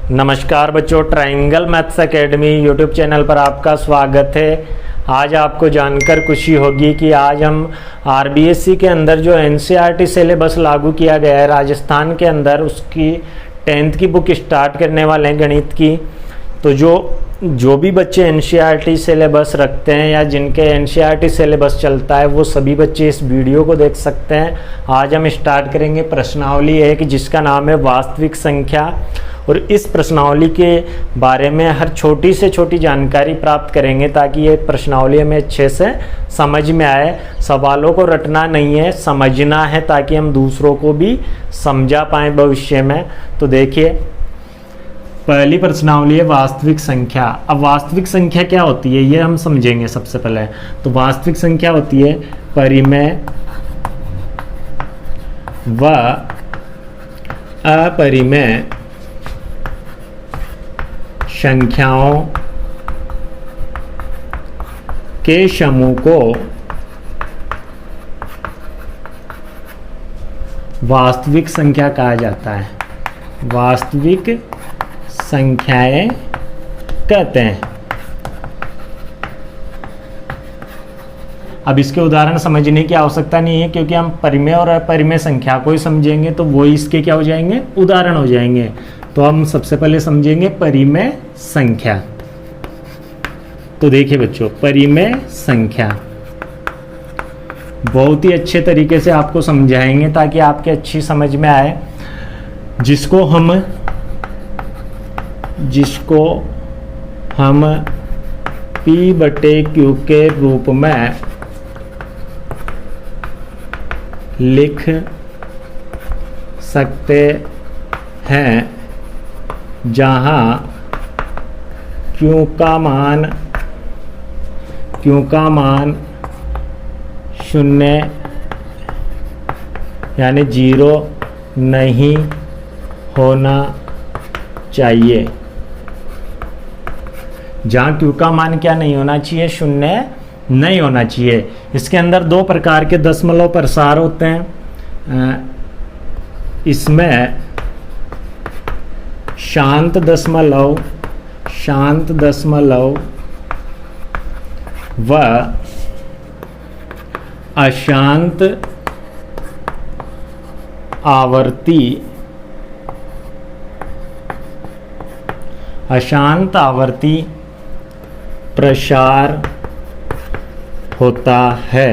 नमस्कार बच्चों, triangle maths academy YouTube channel पर आपका स्वागत है। आज आपको जानकर खुशी होगी कि आज हम आरबीएससी के अंदर जो एनसीईआरटी सिलेबस लागू किया गया है राजस्थान के अंदर, उसकी 10th की बुक स्टार्ट करने वाले हैं गणित की। तो जो भी बच्चे एनसीईआरटी सिलेबस रखते हैं या जिनके एनसीईआरटी सिलेबस चलता है वो सभी बच्चे इस वीडियो को देख सकते हैं। आज हम स्टार्ट करेंगे प्रश्नावली एक जिसका नाम है वास्तविक संख्या, और इस प्रश्नावली के बारे में हर छोटी से छोटी जानकारी प्राप्त करेंगे ताकि ये प्रश्नावली हमें अच्छे से समझ में आए। सवालों को रटना नहीं है, समझना है ताकि हम दूसरों को भी समझा पाएँ भविष्य में। तो देखिए, पहली प्रश्नावली है वास्तविक संख्या। अब वास्तविक संख्या क्या होती है ये हम समझेंगे सबसे पहले। तो वास्तविक संख्या होती है परिमेय व अपरिमेय संख्याओं के समूह को वास्तविक संख्या कहा जाता है। वास्तविक संख्याएं कहते हैं। अब इसके उदाहरण समझने की आवश्यकता नहीं है क्योंकि हम परिमेय और अपरिमेय संख्या को ही समझेंगे तो वो इसके क्या हो जाएंगे, उदाहरण हो जाएंगे। तो हम सबसे पहले समझेंगे परिमेय संख्या। तो देखिए बच्चों, परिमेय संख्या बहुत ही अच्छे तरीके से आपको समझाएंगे ताकि आपके अच्छी समझ में आए। जिसको हम P/Q के रूप में लिख सकते हैं, जहां Q का मान 0 यानी 0 नहीं होना चाहिए। जहाँ Q का मान क्या नहीं होना चाहिए, 0 नहीं होना चाहिए। इसके अंदर दो प्रकार के दशमलव प्रसार होते हैं। इसमें शांत दशमलव व अशांत आवर्ती प्रसार होता है।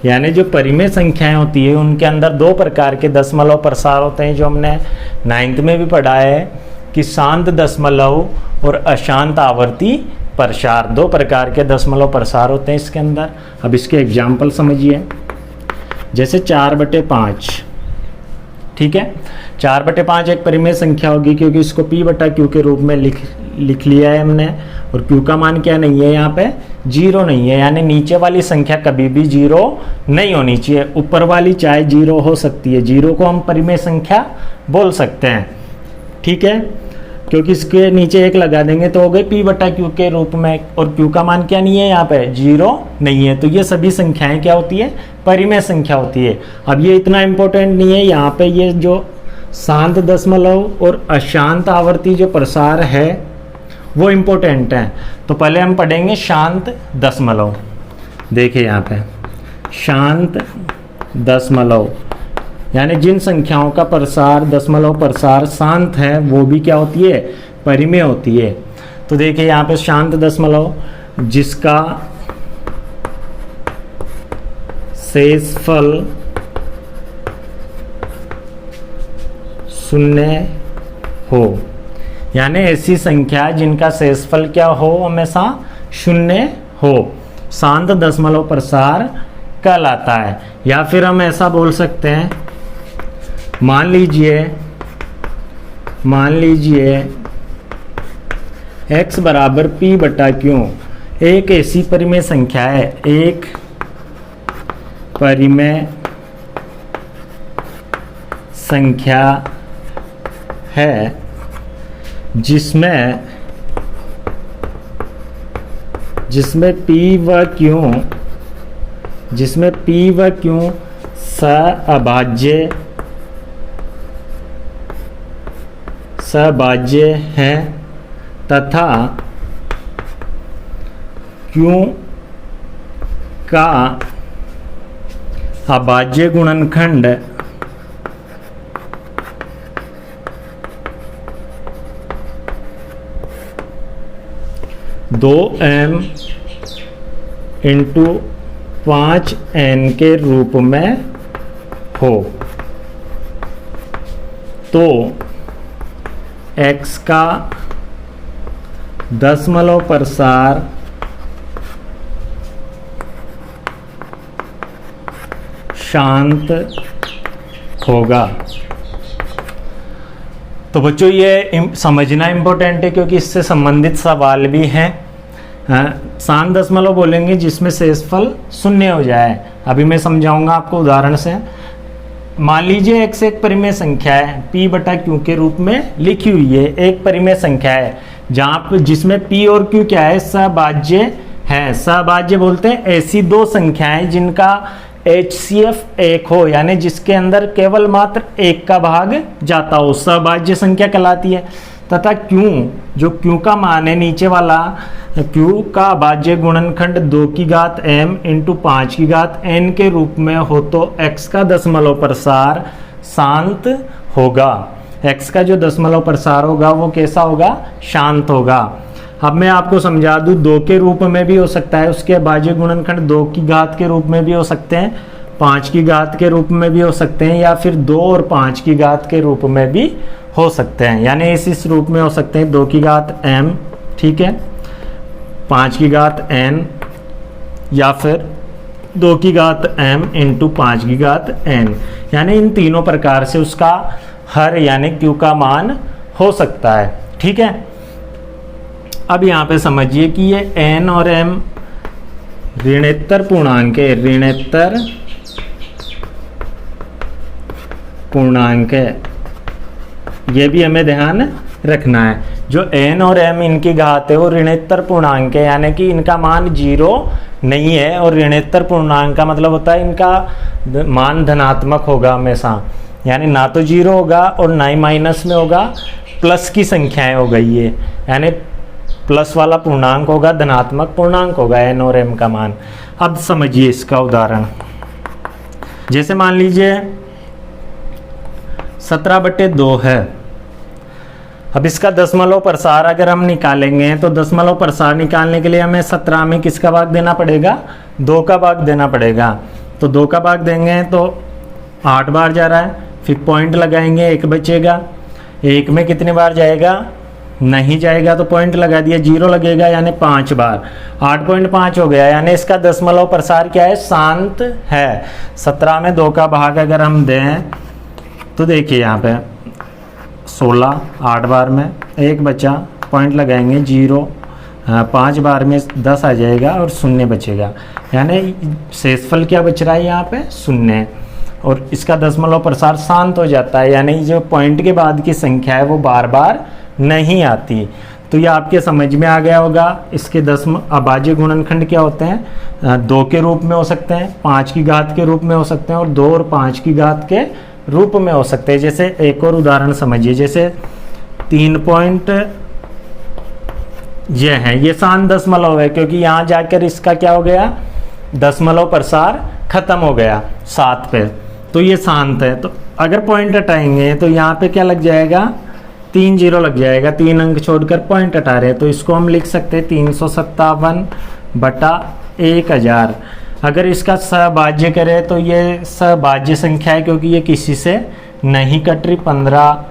यानी जो परिमेय संख्याएं होती है उनके अंदर दो प्रकार के दशमलव प्रसार होते हैं, जो हमने 9th में भी पढ़ा है कि शांत दशमलव और अशांत आवर्ती प्रसार। दो प्रकार के दशमलव प्रसार होते हैं इसके अंदर। अब इसके एग्जाम्पल समझिए। जैसे 4/5, ठीक है। 4/5 एक परिमेय संख्या होगी क्योंकि इसको P/Q के रूप में लिख लिया है हमने। और Q का मान क्या नहीं है, यहाँ पे 0 नहीं है। यानी नीचे वाली संख्या कभी भी 0 नहीं होनी चाहिए, ऊपर वाली चाहे 0 हो सकती है। 0 को हम परिमेय संख्या बोल सकते हैं, ठीक है। क्योंकि इसके नीचे 1 लगा देंगे तो हो गई P/Q के रूप में। और Q का मान क्या नहीं है, यहाँ पे 0 नहीं है। तो ये सभी संख्याएं क्या होती है, परिमेय संख्या होती है। अब ये इतना इम्पोर्टेंट नहीं है, यहाँ पे ये जो शांत दशमलव और अशांत आवर्ती जो प्रसार है वो इम्पोर्टेंट है। तो पहले हम पढ़ेंगे शांत दशमलव। देखिए यहाँ पे शांत दशमलव यानी जिन संख्याओं का प्रसार दशमलव प्रसार शांत है वो भी क्या होती है, परिमेय होती है। तो देखिए यहाँ पे शांत दशमलव जिसका शेषफल 0 हो, यानी ऐसी संख्या जिनका शेषफल क्या हो, हमेशा 0 हो, शांत दशमलव प्रसार कहलाता है। या फिर हम ऐसा बोल सकते हैं, मान लीजिए x बराबर P/Q एक ऐसी परिमेय संख्या है, एक परिमेय संख्या है जिसमें P व Q सभाज्य है तथा Q का अभाज्य गुणनखंड दो m इंटू 5n के रूप में हो तो x का दशमलव प्रसार शांत होगा। तो बच्चों ये समझना इम्पोर्टेंट है क्योंकि इससे संबंधित सवाल भी हैं। शांत दशमलव बोलेंगे जिसमें शेषफल शून्य हो जाए। अभी मैं समझाऊंगा आपको उदाहरण से। मान लीजिए x एक परिमेय संख्या है, p बटा q के रूप में लिखी हुई है। एक परिमेय संख्या है जहाँ जिसमें p और q क्या है, सहभाज्य है। सहभाज्य बोलते हैं ऐसी दो संख्याएं जिनका HCF एक हो, यानी जिसके अंदर केवल मात्र एक का भाग जाता हो, सहभाज्य संख्या कहलाती है। तथा Q, जो Q का मान है नीचे वाला, Q का अभाज्य गुणनखंड 2 की घात m इंटू 5 की घात n के रूप में हो तो x का दशमलव प्रसार शांत होगा। x का जो दशमलव प्रसार होगा वो कैसा होगा, शांत होगा। अब मैं आपको समझा दूं, 2 के रूप में भी हो सकता है, उसके अभाज्य गुणनखंड 2 की घात के रूप में भी हो सकते हैं, 5 की घात के रूप में भी हो सकते हैं, या फिर 2 और 5 की घात के रूप में भी हो सकते हैं। यानी इस रूप में हो सकते हैं 2 की घात m, ठीक है, 5 की घात n, या फिर 2 की घात m इंटू 5 की घात n। यानी इन तीनों प्रकार से उसका हर यानी q का मान हो सकता है। ठीक है, अब यहाँ पे समझिए कि ये n और m ऋणोत्तर पूर्णांक है, ऋणोत्तर पूर्णांक है, ये भी हमें ध्यान रखना है। जो n और m इनकी घात है वो ऋणोत्तर पूर्णांक है, यानी कि इनका मान 0 नहीं है। और ऋणोत्तर पूर्णांक का मतलब होता है इनका मान धनात्मक होगा हमेशा, यानी ना तो 0 होगा और ना ही माइनस में होगा, प्लस की संख्याएं हो गई है, यानी प्लस वाला पूर्णांक होगा, धनात्मक पूर्णांक होगा n और m का मान। अब समझिए इसका उदाहरण। जैसे मान लीजिए 17/2 है। अब इसका दशमलव प्रसार अगर हम निकालेंगे तो दशमलव प्रसार निकालने के लिए हमें 17 में किसका भाग देना पड़ेगा, 2 का भाग देना पड़ेगा। तो 2 का भाग देंगे तो 8 बार जा रहा है, फिर पॉइंट लगाएंगे, 1 बचेगा। 1 में कितने बार जाएगा, नहीं जाएगा, तो पॉइंट लगा दिया, 0 लगेगा, यानी 5 बार, 8.5 हो गया। यानी इसका दशमलव प्रसार क्या है, शांत है। 17 में 2 का भाग अगर हम दें तो देखिए यहाँ पे 16, 8 बार में 1 बचा, पॉइंट लगाएंगे, 0, 5 बार में 10 आ जाएगा और 0 बचेगा। यानी शेषफल क्या बच रहा है यहाँ पे, 0। और इसका दशमलव प्रसार शांत हो जाता है, यानी जो पॉइंट के बाद की संख्या है वो बार बार नहीं आती। तो ये आपके समझ में आ गया होगा। इसके अभाज्य गुणनखंड क्या होते हैं, 2 के रूप में हो सकते हैं, 5 की घात के रूप में हो सकते हैं, और 2 और 5 की घात के रूप में हो सकते हैं। जैसे एक और उदाहरण समझिए, जैसे 3 पॉइंट ये है, ये शांत दशमलव है क्योंकि यहाँ जाकर इसका क्या हो गया, दशमलव प्रसार खत्म हो गया 7 पे, तो ये शांत है। तो अगर पॉइंट हटाएंगे तो यहाँ पे क्या लग जाएगा, 3 0 लग जाएगा, 3 अंक छोड़कर पॉइंट हटा रहे हैं, तो इसको हम लिख सकते हैं 357/1000। अगर इसका सहभाज्य करें तो ये सहभाज्य संख्या है क्योंकि ये किसी से नहीं कट रही, 15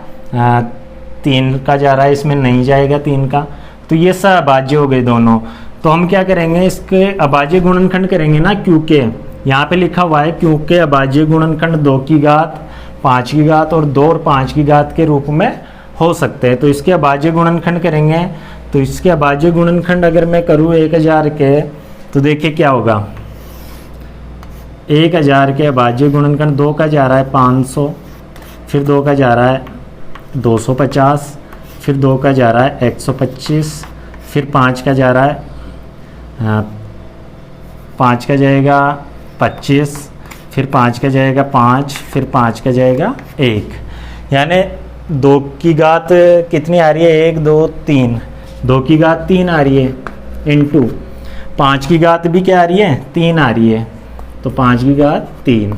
3 का जा रहा है, इसमें नहीं जाएगा 3 का, तो ये सहभाज्य हो गए दोनों। तो हम क्या करेंगे, इसके अभाज्य गुणनखंड करेंगे ना, Q के, यहाँ पे लिखा हुआ है Q के अभाज्य गुणनखंड 2 की घात, 5 की घात और 2 और 5 की घात के रूप में हो सकते हैं। तो इसके अभाज्य गुणनखंड करेंगे, तो इसके अभाज्य गुणनखंड अगर मैं करूँ 1000 के, तो देखिए क्या होगा, 1000 के अभाज्य गुणनखंड 2 का जा रहा है 500, फिर 2 का जा रहा है 250, फिर 2 का जा रहा है 125, फिर 5 का जा रहा है 5 का जाएगा 25, फिर 5 का जाएगा 5, फिर 5 का जाएगा 1। यानी 2 की घात कितनी आ रही है, 1 2 3, 2 की घात 3 आ रही है, इंटू 5 की घात भी क्या आ रही है, 3 आ रही है, तो 5 की घात 3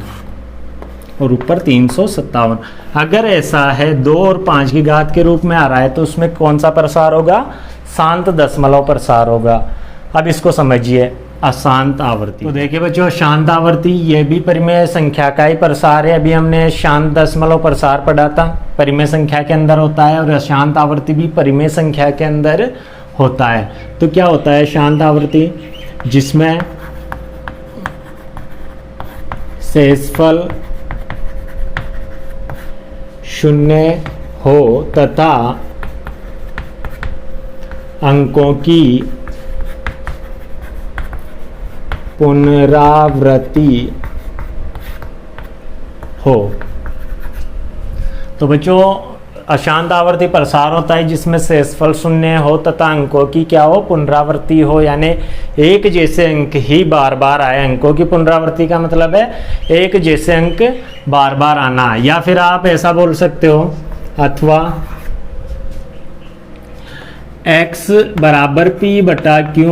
और ऊपर 357। अगर ऐसा है 2 और 5 की घात के रूप में आ रहा है तो उसमें कौन सा प्रसार होगा, शांत दशमलव प्रसार होगा। अब इसको समझिए, अशांत आवर्ती। तो देखिए बच्चों, शांत आवर्ती ये भी परिमेय संख्या का ही प्रसार है। अभी हमने शांत दशमलव प्रसार पढ़ा था, परिमेय संख्या के अंदर होता है, और अशांत आवर्ती भी परिमेय संख्या के अंदर होता है। तो क्या होता है शांत आवर्ती, जिसमें शेषफल शून्य हो तथा अंकों की पुनरावृत्ति हो। तो बच्चों, अशांत आवर्ती प्रसार होता है जिसमें शेषफल शून्य हो तथा अंकों की क्या हो, पुनरावृत्ति हो, यानी एक जैसे अंक ही बार बार आए। अंकों की पुनरावृत्ति का मतलब है एक जैसे अंक बार बार आना, या फिर आप ऐसा बोल सकते हो, अथवा x बराबर p बटा q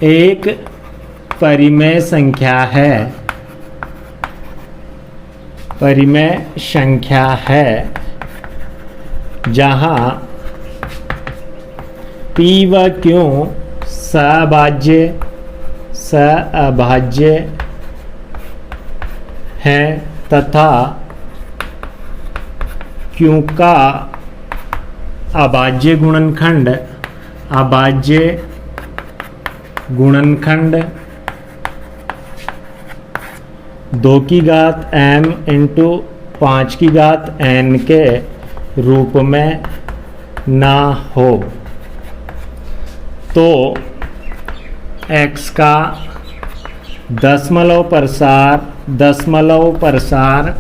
एक परिमेय संख्या है, परिमेय संख्या है जहाँ p व q सअभाज्य है तथा q का अभाज्य गुणनखंड 2 की घात m इंटू 5 की घात n के रूप में ना हो, तो x का दशमलव प्रसार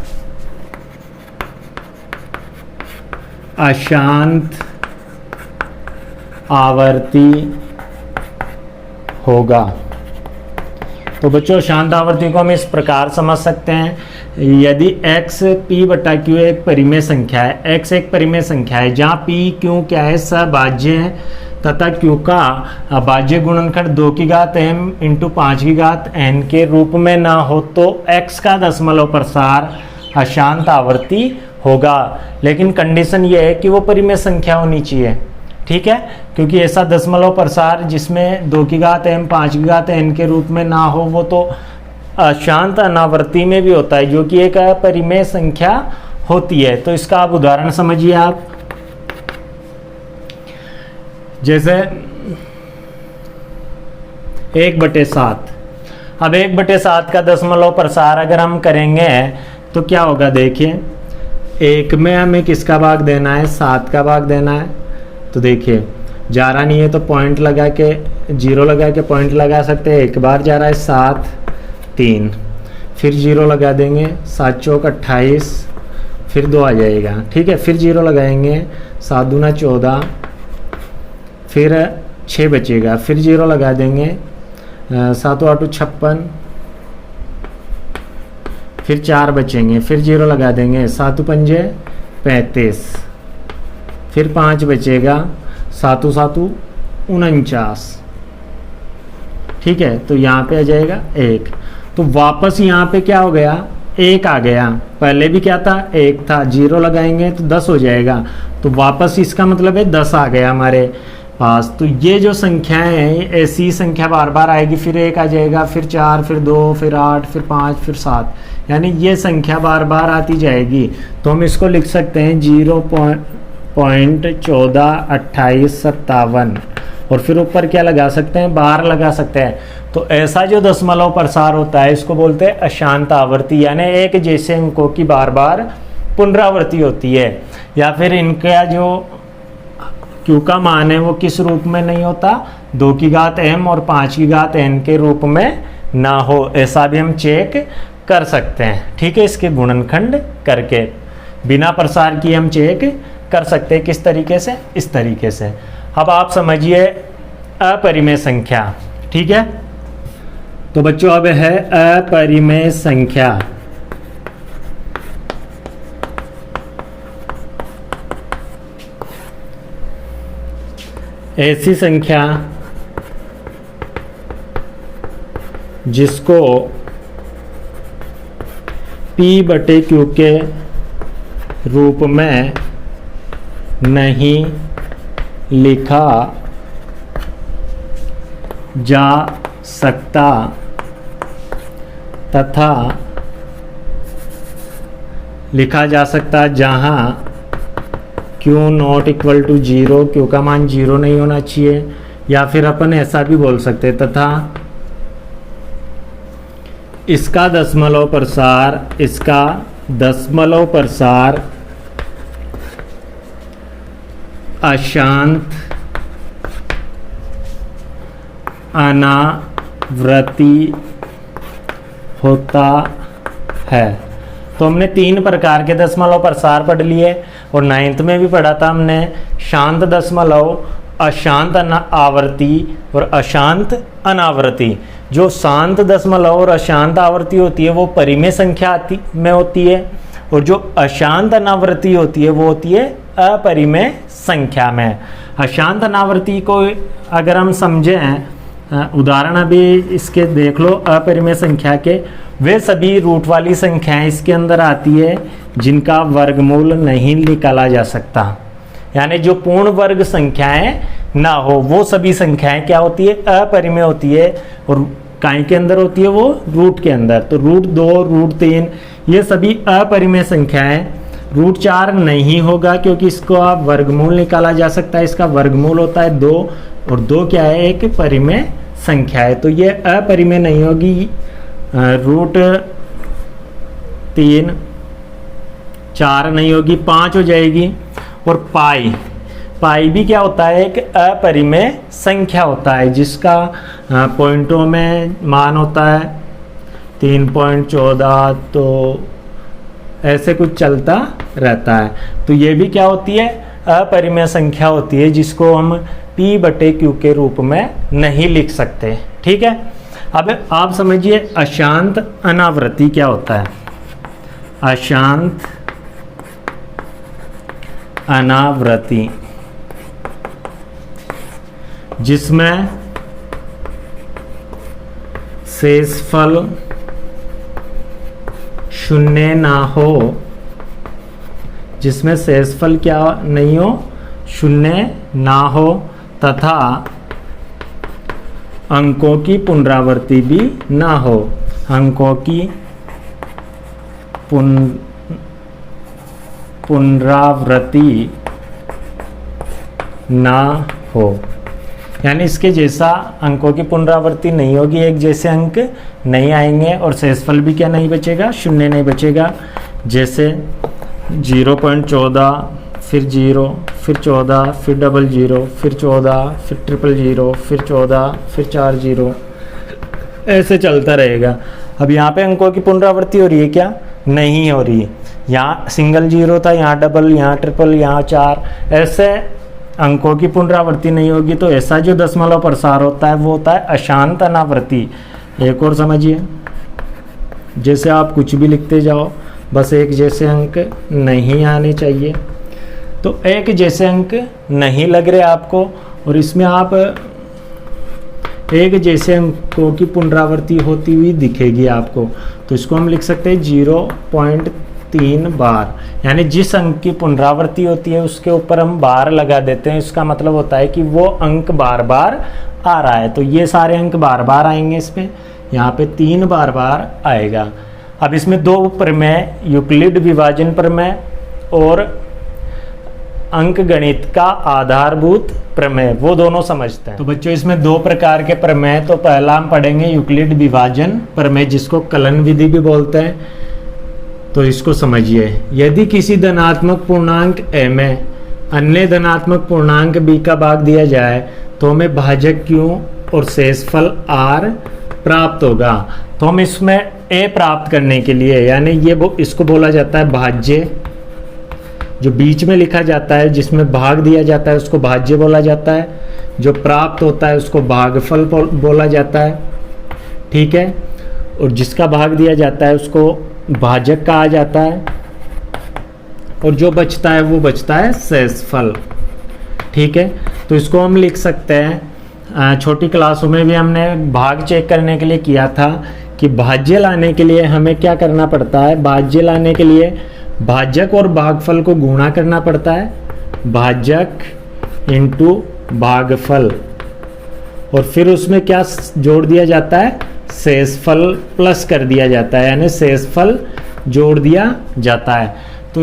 अशांत आवर्ती होगा। तो बच्चों, शांत आवर्ती को हम इस प्रकार समझ सकते हैं, यदि x p बटा q एक परिमेय संख्या है, x एक परिमेय संख्या है जहाँ p q क्या है, सभाज्य है तथा q का अभाज्य गुणनखंड 2 की घात m इंटू 5 की घात n के रूप में ना हो, तो x का दशमलव प्रसार अशांत आवर्ती होगा। लेकिन कंडीशन ये है कि वो परिमेय संख्या होनी चाहिए, ठीक है, क्योंकि ऐसा दशमलव प्रसार जिसमें 2 की घात m 5 की घात n के रूप में ना हो, वो तो अशांत अनावर्ती में भी होता है, जो कि एक परिमेय संख्या होती है। तो इसका आप उदाहरण समझिए, आप जैसे 1/7। अब 1/7 का दशमलव प्रसार अगर हम करेंगे तो क्या होगा, देखिए 1 में हमें किसका भाग देना है, 7 का भाग देना है। तो देखिए जा रहा नहीं है तो पॉइंट लगा के, 0 लगा के पॉइंट लगा सकते हैं। एक बार जा रहा है 7 3, फिर 0 लगा देंगे, 7 चौक 28, फिर 2 आ जाएगा, ठीक है, फिर 0 लगाएंगे, 7 दूना 14, फिर 6 बचेगा, फिर 0 लगा देंगे, 7 8 56, फिर 4 बचेंगे, फिर 0 लगा देंगे, 7 5 35, फिर 5 बचेगा, 7 7 49, ठीक है। तो यहाँ पे आ जाएगा 1, तो वापस यहाँ पे क्या हो गया, 1 आ गया। पहले भी क्या था, 1 था, 0 लगाएंगे तो 10 हो जाएगा, तो वापस इसका मतलब है 10 आ गया हमारे पास। तो ये जो संख्याएं हैं ऐसी संख्या बार बार आएगी, फिर 1 आ जाएगा, फिर 4, फिर 2, फिर 8, फिर 5, फिर 7, यानी ये संख्या बार बार आती जाएगी। तो हम इसको लिख सकते हैं 0.142857, और फिर ऊपर क्या लगा सकते हैं, 12 लगा सकते हैं। तो ऐसा जो दशमलव प्रसार होता है इसको बोलते हैं अशांत आवर्ती, यानी एक जैसे अंकों की बार बार पुनरावृत्ति होती है। या फिर इनका जो q का मान है वो किस रूप में नहीं होता, 2 की घात m और 5 की घात n के रूप में ना हो, ऐसा भी हम चेक कर सकते हैं, ठीक है। इसके गुणनखंड करके बिना प्रसार किए हम चेक कर सकते हैं। किस तरीके से, इस तरीके से। अब आप समझिए अपरिमेय संख्या, ठीक है। तो बच्चों अब है अपरिमेय संख्या। ऐसी संख्या जिसको P/Q के रूप में नहीं लिखा जा सकता तथा लिखा जा सकता जहां Q not equal to 0, Q का मान 0 नहीं होना चाहिए, या फिर अपन ऐसा भी बोल सकते तथा इसका दशमलव प्रसार अशांत अनावृत्ति होता है। तो हमने 3 प्रकार के दशमलव प्रसार पढ़ लिए और 9th में भी पढ़ा था हमने शांत दशमलव, अशांत आवर्ती और अशांत अनावृत्ति। जो शांत दशमलव और अशांत आवर्ती होती है वो परिमेय संख्या में होती है, और जो अशांत अनावृत्ति होती है वो होती है अपरिमेय संख्या में। अशांत अनावृत्ति को अगर हम समझें, उदाहरण अभी इसके देख लो, अपरिमेय संख्या के वे सभी रूट वाली संख्याएं इसके अंदर आती है जिनका वर्गमूल नहीं निकाला जा सकता, यानी जो पूर्ण वर्ग संख्याएं ना हो वो सभी संख्याएं क्या होती है, अपरिमेय होती है। और काय के अंदर होती है वो, रूट के अंदर। तो रूट 2, रूट 3 ये सभी अपरिमेय संख्याएं। रूट 4 नहीं होगा क्योंकि इसको आप वर्गमूल निकाला जा सकता है, इसका वर्गमूल होता है 2, और 2 क्या है, एक परिमेय संख्या है, तो ये अपरिमेय नहीं होगी। रूट 3, 4 नहीं होगी, 5 हो जाएगी। और पाई भी क्या होता है, एक अपरिमेय संख्या होता है जिसका पॉइंटों में मान होता है 3.14, तो ऐसे कुछ चलता रहता है। तो ये भी क्या होती है, अपरिमेय संख्या होती है जिसको हम P/Q के रूप में नहीं लिख सकते। ठीक है, अब आप समझिए अशांत अनावृत्ति क्या होता है। अशांत अनावृत्ति जिसमें शेषफल शून्य ना हो, जिसमें शेषफल क्या नहीं हो, शून्य ना हो, तथा अंकों की पुनरावृत्ति भी ना हो। अंकों की पुनरावृत्ति ना हो, यानी इसके जैसा अंकों की पुनरावृत्ति नहीं होगी, एक जैसे अंक नहीं आएंगे, और शेषफल भी क्या नहीं बचेगा, शून्य नहीं बचेगा। जैसे 0.14, फिर 0, फिर 14, फिर 00, फिर 14, फिर 000, फिर 14, फिर 40, ऐसे चलता रहेगा। अब यहाँ पे अंकों की पुनरावृत्ति हो रही है क्या, नहीं हो रही। यहाँ सिंगल 0 था, यहाँ डबल, यहाँ ट्रिपल, यहाँ 4, ऐसे अंकों की पुनरावृत्ति नहीं होगी। तो ऐसा जो दशमलव प्रसार होता है वो होता है अशांत अनावृत्ति। एक और समझिए, जैसे आप कुछ भी लिखते जाओ, बस एक जैसे अंक नहीं आने चाहिए। तो एक जैसे अंक नहीं लग रहे आपको, और इसमें आप एक जैसे अंकों की पुनरावृत्ति होती हुई दिखेगी आपको, तो इसको हम लिख सकते हैं 0.3 बार, यानी जिस अंक की पुनरावृत्ति होती है उसके ऊपर हम बार लगा देते हैं। इसका मतलब होता है कि वो अंक बार बार आ रहा है। तो ये सारे अंक बार बार आएंगे, इसमें यहाँ पे 3 बार बार आएगा। अब इसमें 2 प्रमेय, यूक्लिड विभाजन प्रमेय और अंक गणित का आधारभूत प्रमेय, वो दोनों समझते हैं। तो बच्चों इसमें 2 प्रकार के प्रमेय, तो पहला हम पढ़ेंगे यूक्लिड विभाजन प्रमेय जिसको कलन विधि भी बोलते हैं। तो इसको समझिए, यदि किसी धनात्मक पूर्णांक a में अन्य धनात्मक पूर्णांक b का भाग दिया जाए तो हमें भाजक q और शेषफल r प्राप्त होगा। तो हम इसमें a प्राप्त करने के लिए, यानी ये इसको बोला जाता है भाज्य, जो बीच में लिखा जाता है जिसमें भाग दिया जाता है उसको भाज्य बोला जाता है, जो प्राप्त होता है उसको भागफल बोला जाता है। ठीक है, और जिसका भाग दिया जाता है उसको भाजक कहा जाता है, और जो बचता है वो बचता है शेषफल। ठीक है, तो इसको हम लिख सकते हैं, छोटी क्लासों में भी हमने भाग चेक करने के लिए किया था कि भाज्य लाने के लिए हमें क्या करना पड़ता है। भाज्य लाने के लिए भाजक और भागफल को गुणा करना पड़ता है, भाजक इंटू भागफल, और फिर उसमें क्या जोड़ दिया जाता है, शेषफल प्लस कर दिया जाता है, यानी शेषफल जोड़ दिया जाता है। तो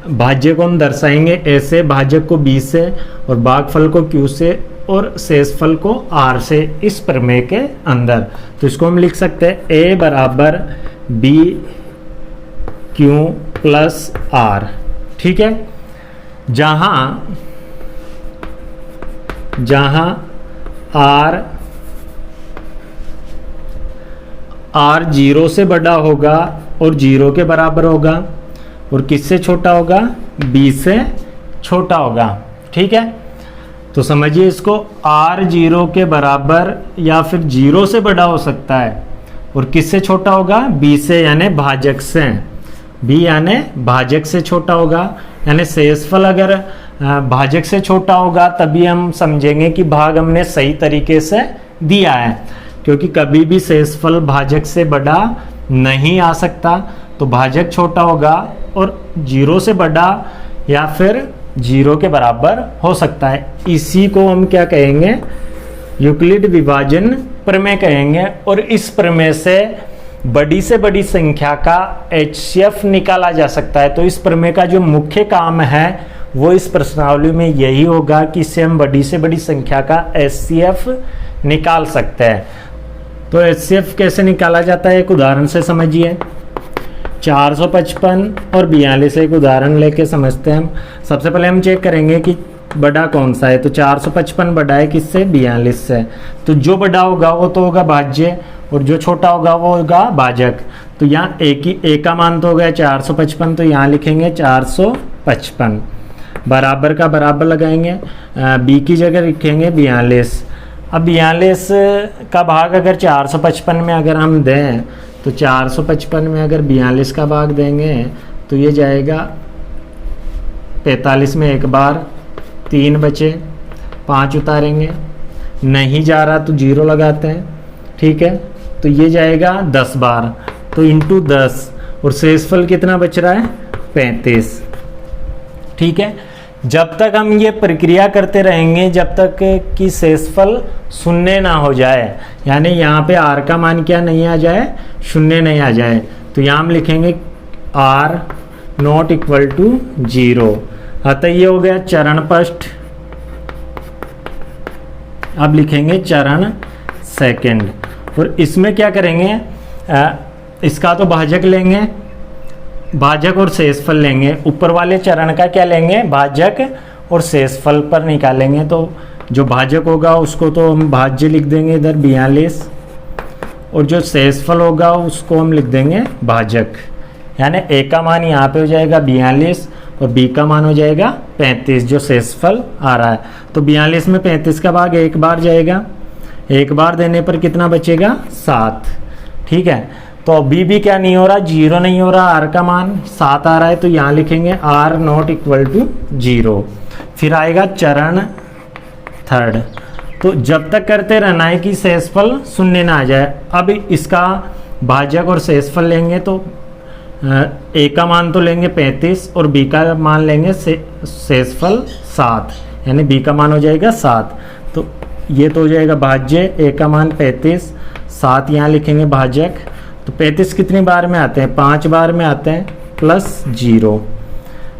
भाज्य को हम दर्शाएंगे ऐसे, भाजक को b से और भागफल को q से और शेषफल को r से, इस प्रमेय के अंदर। तो इसको हम लिख सकते हैं a बराबर b q प्लस r। ठीक है, जहां r 0 से बड़ा होगा और 0 के बराबर होगा, और किससे छोटा होगा, b से छोटा होगा। ठीक है, तो समझिए इसको, r 0 के बराबर या फिर 0 से बड़ा हो सकता है, और किससे छोटा होगा, b से, यानी भाजक से। b यानी भाजक से छोटा होगा, यानी शेषफल अगर भाजक से छोटा होगा तभी हम समझेंगे कि भाग हमने सही तरीके से दिया है, क्योंकि कभी भी शेषफल भाजक से बड़ा नहीं आ सकता। तो भाजक छोटा होगा और 0 से बड़ा या फिर 0 के बराबर हो सकता है। इसी को हम क्या कहेंगे, यूक्लिड विभाजन प्रमेय कहेंगे। और इस प्रमेय से बड़ी संख्या का HCF निकाला जा सकता है। तो इस प्रमेय का जो मुख्य काम है वो इस प्रश्नावली में यही होगा कि इससे हम बड़ी से बड़ी संख्या का HCF निकाल सकते हैं। तो HCF कैसे निकाला जाता है, एक उदाहरण से समझिए। 455 और 42 एक उदाहरण लेके समझते हैं हम। सबसे पहले हम चेक करेंगे कि बड़ा कौन सा है। तो 455 बड़ा है किससे, 42 से। तो जो बड़ा होगा वो तो होगा भाज्य, और जो छोटा होगा वो होगा भाजक। तो यहाँ ए का मान तो हो गया 455, तो यहाँ लिखेंगे 455, बराबर का बराबर लगाएंगे, बी की जगह लिखेंगे 42। अब 42 का भाग अगर 455 में अगर हम दें, तो 455 में अगर 42 का भाग देंगे तो ये जाएगा 45 में एक बार, 3 बचे, 5 उतारेंगे, नहीं जा रहा तो 0 लगाते हैं। ठीक है, तो ये जाएगा 10 बार, तो इंटू 10, और शेषफल कितना बच रहा है, 35। ठीक है, जब तक हम ये प्रक्रिया करते रहेंगे जब तक कि शेषफल शून्य ना हो जाए, यानी यहाँ पे r का मान क्या नहीं आ जाए, शून्य नहीं आ जाए। तो यहाँ हम लिखेंगे r नॉट इक्वल टू 0। अतः ये हो गया चरण फर्स्ट। अब लिखेंगे चरण सेकंड, और इसमें क्या करेंगे, इसका तो भाजक लेंगे, भाजक और शेषफल लेंगे। ऊपर वाले चरण का क्या लेंगे, भाजक और शेषफल पर निकालेंगे। तो जो भाजक होगा उसको तो हम भाज्य लिख देंगे इधर 42, और जो शेषफल होगा उसको हम लिख देंगे भाजक। यानी ए का मान यहाँ पे हो जाएगा 42 और बी का मान हो जाएगा 35, जो शेषफल आ रहा है। तो 42 में 35 का भाग एक बार जाएगा, एक बार देने पर कितना बचेगा, 7। ठीक है, तो अभी भी क्या नहीं हो रहा, 0 नहीं हो रहा, r का मान 7 आ रहा है। तो यहाँ लिखेंगे r नॉट इक्वल टू 0। फिर आएगा चरण थर्ड। तो जब तक करते रहना है कि शेषफल शून्य ना आ जाए। अब इसका भाजक और शेषफल लेंगे, तो a का मान तो लेंगे 35 और b का मान लेंगे शेषफल 7, यानी b का मान हो जाएगा 7। तो ये तो हो जाएगा भाज्य, a का मान 35, 7 यहाँ लिखेंगे भाजक। तो 35 कितनी बार में आते हैं, 5 बार में आते हैं, प्लस 0,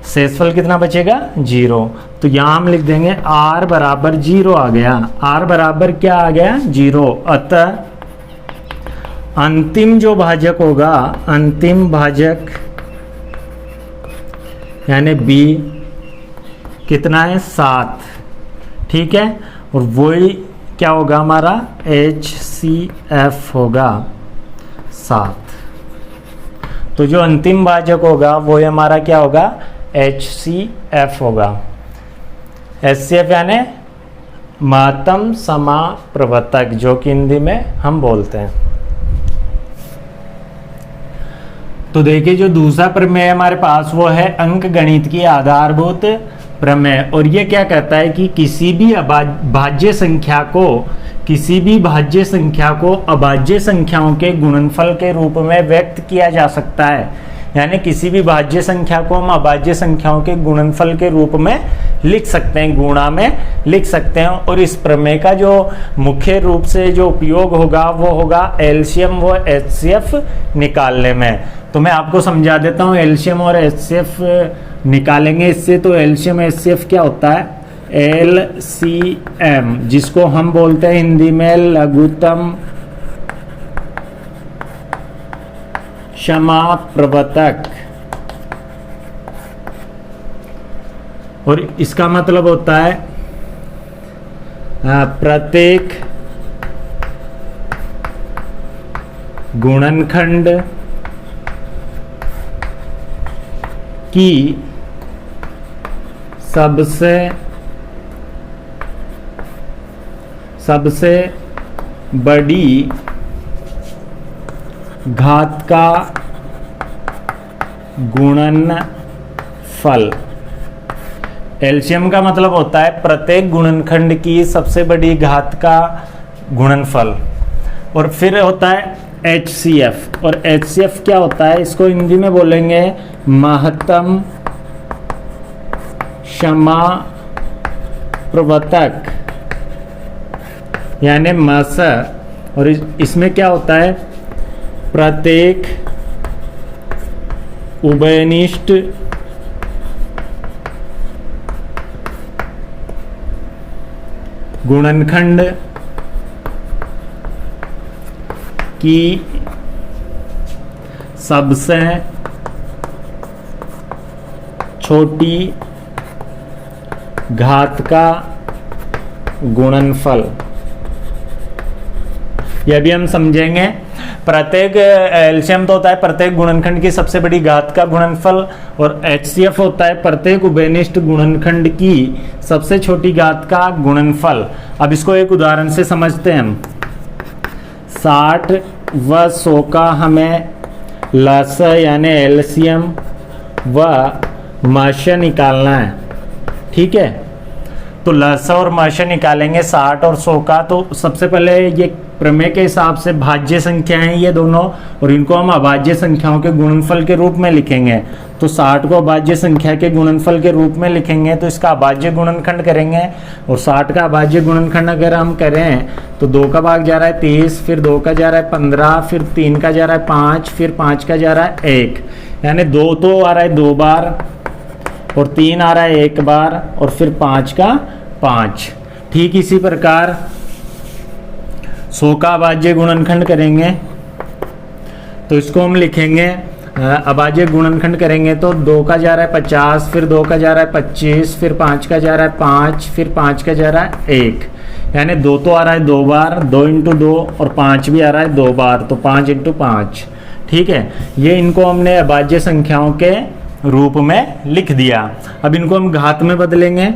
शेषफल कितना बचेगा, 0। तो यहाँ हम लिख देंगे r बराबर 0 आ गया। r बराबर क्या आ गया, 0। अतः अंतिम जो भाजक होगा, अंतिम भाजक यानी b कितना है, 7। ठीक है, और वही क्या होगा हमारा, HCF होगा 7। तो जो अंतिम भाजक होगा वो हमारा क्या होगा, HCF होगा। HCF यानी महत्तम समाप्रवर्तक, जो कि हिंदी में हम बोलते हैं। तो देखिए जो दूसरा प्रमेय हमारे पास वो है अंक गणित की आधारभूत प्रमेय। और ये क्या कहता है कि किसी भी भाज्य संख्या को अभाज्य संख्याओं के गुणनफल के रूप में व्यक्त किया जा सकता है। यानी किसी भी भाज्य संख्या को हम अभाज्य संख्याओं के गुणनफल के रूप में लिख सकते हैं, गुणा में लिख सकते हैं। और इस प्रमेय का जो मुख्य रूप से जो उपयोग होगा वो होगा एलसीएम व एचसीएफ निकालने में। तो मैं आपको समझा देता हूँ एलसीएम और एचसीएफ निकालेंगे इससे। तो एलसीएम एचसीएफ क्या होता है? एलसीएम जिसको हम बोलते हैं हिंदी में लघुत्तम क्षमाप्रवर्तक, और इसका मतलब होता है प्रत्येक गुणनखंड की सबसे बड़ी घात का गुणनफल। एलसीएम का मतलब होता है प्रत्येक गुणनखंड की सबसे बड़ी घात का गुणनफल। और फिर होता है एचसीएफ, और एचसीएफ क्या होता है? इसको हिंदी में बोलेंगे महत्तम क्षमाप्रवर्तक यानी मस। और इसमें क्या होता है? प्रत्येक उभयनिष्ठ गुणनखंड की सबसे छोटी घात का गुणनफल। यह भी हम समझेंगे। प्रत्येक एलसीएम तो होता है प्रत्येक गुणनखंड की सबसे बड़ी घात का गुणनफल, और एचसीएफ होता है प्रत्येक उभयनिष्ठ गुणनखंड की सबसे छोटी घात का गुणनफल। अब इसको एक उदाहरण से समझते हैं हम। 60 व 100 का हमें लस यानी एलसीएम व मश निकालना है। ठीक है, तो लस और मश निकालेंगे 60 और 100 का। तो सबसे पहले ये प्रमेय के हिसाब से भाज्य संख्या हैं ये दोनों, और इनको हम अभाज्य संख्याओं के गुणनफल के रूप में लिखेंगे। तो 60 को अभाज्य संख्या के गुणनफल के रूप में लिखेंगे तो इसका अभाज्य गुणनखंड करेंगे। और 60 का अभाज्य गुणनखंड अगर हम करें तो 2 का भाग जा रहा है 30, फिर 2 का जा रहा है 15, फिर 3 का जा रहा है 5, फिर 5 का जा रहा है 1। यानी 2 तो आ रहा है 2 बार, और 3 आ रहा है 1 बार, और फिर 5 का 5। ठीक इसी प्रकार 100 का अभाज्य गुणनखंड करेंगे तो इसको हम लिखेंगे अभाज्य गुणनखंड करेंगे तो 2 का जा रहा है 50, फिर 2 का जा रहा है 25, फिर 5 का जा रहा है 5, फिर 5 का जा रहा है 1। यानी 2 तो आ रहा है 2 बार, 2 × 2, और 5 भी आ रहा है 2 बार, तो 5 × 5। ठीक है, ये इनको हमने अभाज्य संख्याओं के रूप में लिख दिया। अब इनको हम घात में बदलेंगे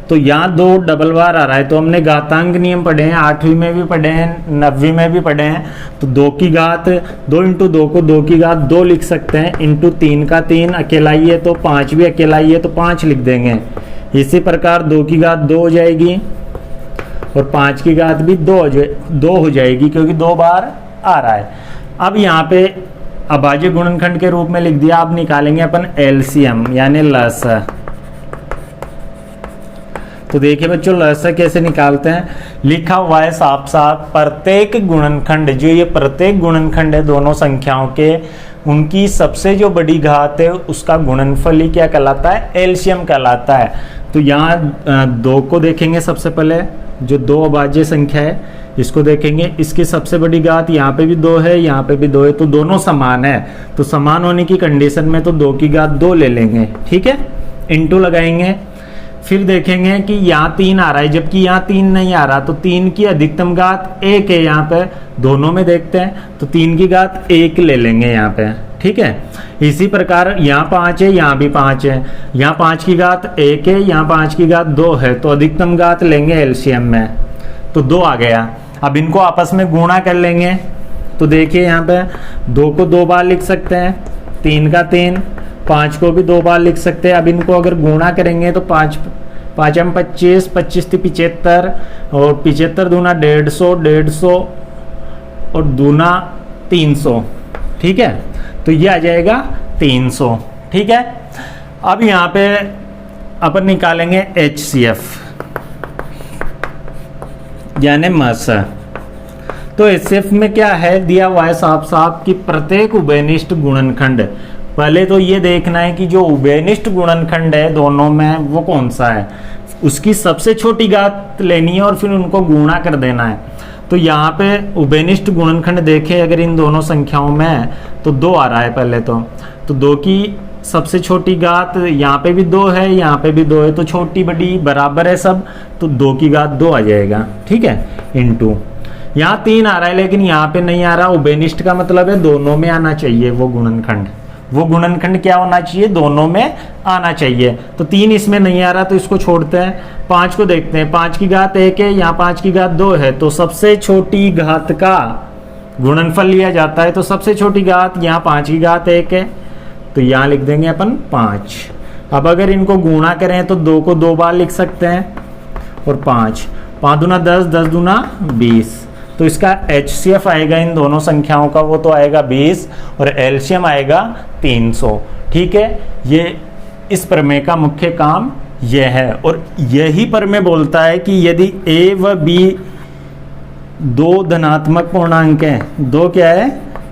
तो यहाँ 2 डबल बार आ रहा है, तो हमने घातांक नियम पढ़े हैं, 8वीं में भी पढ़े हैं, 9वीं में भी पढ़े हैं। तो 2 की घात 2 × 2 को 2 की घात 2 लिख सकते हैं, इंटू 3 का 3 अकेला ही है तो 5 भी अकेला ही है तो 5 लिख देंगे। इसी प्रकार 2 की घात 2 हो जाएगी, और 5 की घात भी 2 हो जाएगी क्योंकि 2 बार आ रहा है। अब यहाँ पे अभाज्य गुणनखंड के रूप में लिख दिया। अब निकालेंगे अपन एलसीएम यानी लस। तो देखिए बच्चों लस कैसे निकालते हैं। लिखा हुआ है साफ साफ प्रत्येक गुणनखंड, जो ये प्रत्येक गुणनखंड है दोनों संख्याओं के, उनकी सबसे जो बड़ी घात है उसका गुणनफल ही क्या कहलाता है? एलसीएम कहलाता है। तो यहाँ 2 को देखेंगे सबसे पहले, जो 2 अभाज्य संख्या है इसको देखेंगे, इसकी सबसे बड़ी घात यहाँ पे भी 2 है, यहाँ पे भी 2 है, तो दोनों समान है। तो समान होने की कंडीशन में तो 2 की घात 2 ले लेंगे। ठीक है, इंटू लगाएंगे। फिर देखेंगे कि यहाँ 3 आ रहा है जबकि यहाँ 3 नहीं आ रहा, तो 3 की अधिकतम घात 1 है। यहाँ पे दोनों में देखते हैं तो 3 की घात 1 ले लेंगे यहाँ पे। ठीक है, इसी प्रकार यहाँ 5 है, यहाँ भी 5 है, यहाँ 5 की घात 1 है, यहाँ 5 की घात 2 है, तो अधिकतम घात लेंगे एलसीएम में, तो 2 आ गया। अब इनको आपस में गुणा कर लेंगे तो देखिए यहाँ पे 2 को 2 बार लिख सकते हैं, 3 का 3, 5 को भी 2 बार लिख सकते हैं। अब इनको अगर गुणा करेंगे तो 5 5 25, 25 75 और 75 दूना 150 और दूना 300, ठीक है, तो ये आ जाएगा 300, ठीक है। अब यहाँ पे अपन निकालेंगे HCF यानी मस। तो HCF में क्या है दिया हुआ है साफ साफ कि प्रत्येक उभयनिष्ठ गुणनखंड, पहले तो ये देखना है कि जो उभयनिष्ठ गुणनखंड है दोनों में वो कौन सा है, उसकी सबसे छोटी घात लेनी है और फिर उनको गुणा कर देना है। तो यहाँ पे उभयनिष्ठ गुणनखंड देखें अगर इन दोनों संख्याओं में तो 2 आ रहा है पहले तो 2 की सबसे छोटी घात यहाँ पे भी 2 है, यहाँ पे भी 2 है, तो छोटी बड़ी बराबर है सब, तो 2 की घात 2 आ जाएगा, ठीक है, इनटू यहाँ 3 आ रहा है लेकिन यहाँ पे नहीं आ रहा। उभयनिष्ठ का मतलब है दोनों में आना चाहिए वो गुणनखंड क्या होना चाहिए, दोनों में आना चाहिए। तो 3 इसमें नहीं आ रहा तो इसको छोड़ते हैं। 5 को देखते हैं, 5 की घात 1 है, यहाँ 5 की घात 2 है, तो सबसे छोटी घात का गुणनफल लिया जाता है। तो सबसे छोटी घात यहाँ 5 की घात 1 है, तो यहाँ लिख देंगे अपन 5। अब अगर इनको गुणा करें तो 2 को 2 बार लिख सकते हैं और 5 दूना 10, 10 दूना 20, तो इसका HCF आएगा इन दोनों संख्याओं का वो तो आएगा 20 और LCM आएगा 300, ठीक है। ये इस प्रमेय का मुख्य काम यह है और यही प्रमेय बोलता है कि यदि A व B 2 धनात्मक पूर्णांक हैं, 2 क्या है,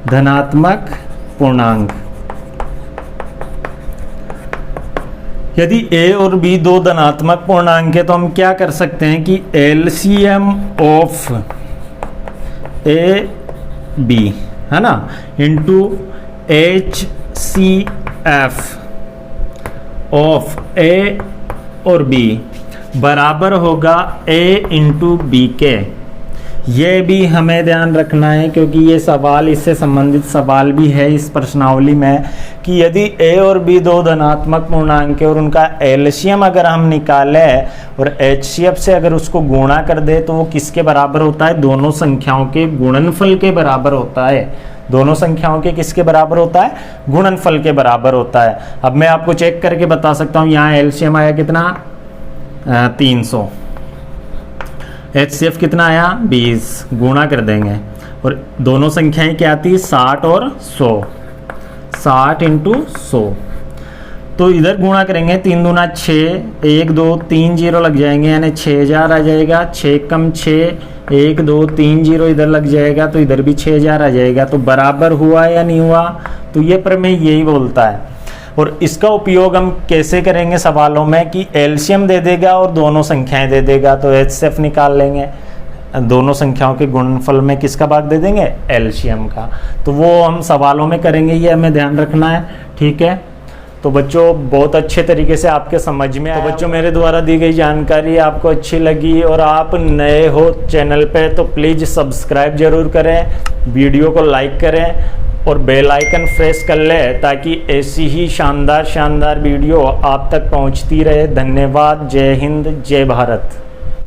धनात्मक पूर्णांक, यदि A और B 2 धनात्मक पूर्णांक है तो हम क्या कर सकते हैं कि LCM ऑफ A B है ना इंटू HCF ऑफ A और B बराबर होगा A इंटू B के। ये भी हमें ध्यान रखना है क्योंकि ये सवाल, इससे संबंधित सवाल भी है इस प्रश्नावली में कि यदि A और B 2 धनात्मक पूर्णांक है और उनका एलसीएम अगर हम निकाले और HCF से अगर उसको गुणा कर दे तो वो किसके बराबर होता है, दोनों संख्याओं के गुणनफल के बराबर होता है। दोनों संख्याओं के किसके बराबर होता है, गुणनफल के बराबर होता है। अब मैं आपको चेक करके बता सकता हूँ, यहाँ एलसीएम आया कितना 300, HCF कितना आया 20, गुणा कर देंगे और दोनों संख्याएं क्या आती 60 और 100, 60 इंटू 100, तो इधर गुणा करेंगे 3 दूना 6, 1 2 3 जीरो लग जाएंगे यानी 6000 आ जाएगा। 6 कम 6, 1 2 3 जीरो इधर लग जाएगा तो इधर भी 6000 आ जाएगा। तो बराबर हुआ या नहीं हुआ, तो ये प्रमेय यही बोलता है। और इसका उपयोग हम कैसे करेंगे सवालों में कि एलसीएम दे देगा और दोनों संख्याएं दे देगा तो HCF निकाल लेंगे, दोनों संख्याओं के गुणनफल में किसका भाग दे देंगे, एलसीएम का। तो वो हम सवालों में करेंगे, ये हमें ध्यान रखना है, ठीक है। तो बच्चों बहुत अच्छे तरीके से आपके समझ में आया। तो बच्चों मेरे द्वारा दी गई जानकारी आपको अच्छी लगी और आप नए हो चैनल पे तो प्लीज़ सब्सक्राइब जरूर करें, वीडियो को लाइक करें और बेल आइकन प्रेस कर ले ताकि ऐसी ही शानदार वीडियो आप तक पहुंचती रहे। धन्यवाद। जय हिंद, जय भारत।